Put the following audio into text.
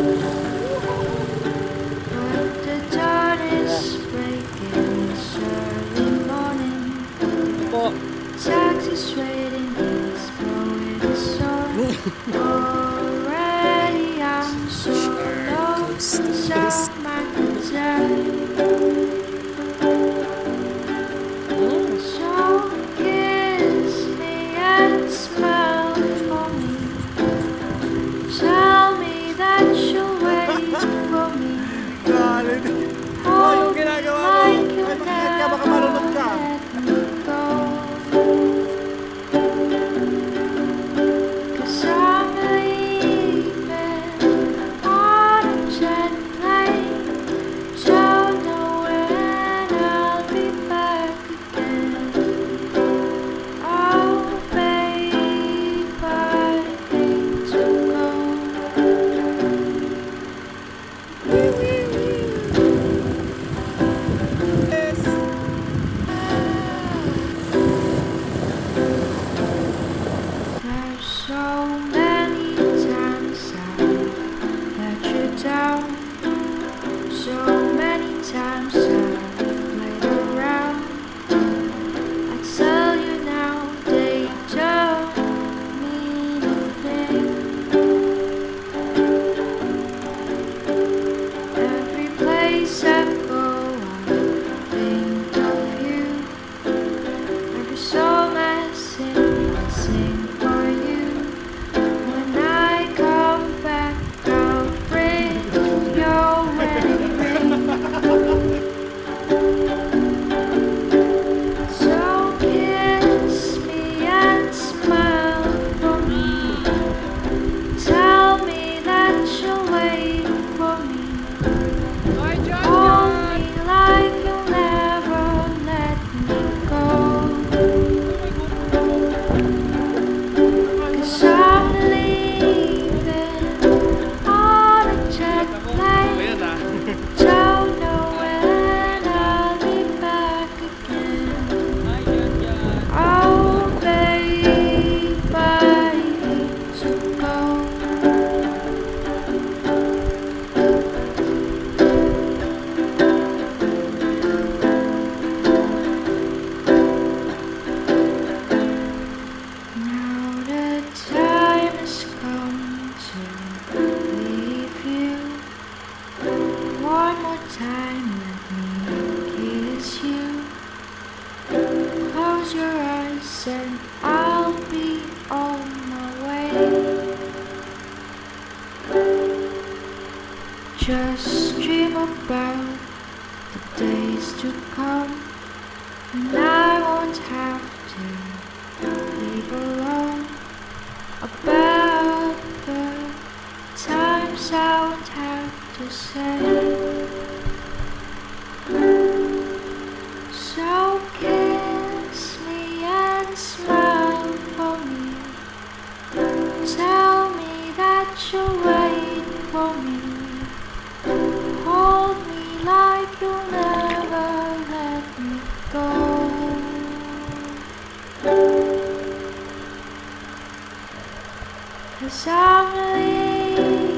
But the dawn is breaking this early morning. Po. Taxi's waiting, he's blowing his horn. Already I'm so low, some might die. So kiss me and smile for me. Tell me that you'll wait for me. Galit. Oh, yung ginagawa mo. Ay, makikit ka, baka malunod ka. Let me go. 'Cause I'm leaving on a jet plane. Don't know when I'll be back again. Oh, babe, I hate to go. Yes. There's so many times I've let you down. So many times I've played around. I tell you now, they don't mean a thing. Every place I go, I think of you. Every song I sing for you. When I come back, I'll bring your wedding ring. So kiss me and smile for me. Tell me that you'll wait for me. Hold me like you'll never let me go. 'Cause I'm leaving on a jet plane. Ayan ah. Don't know when I'll be back again. Oh, babe, I hate to go. Now the time has come to leave you. One more time, let me kiss you. Close your eyes and I'll be on my way. Just dream about the days to come when I won't have to leave alone. About the times I won't have to say. So kiss me and smile for me. Tell me that you'll wait for me. Hold me like you'll never let me go. 'Cause I'm leaving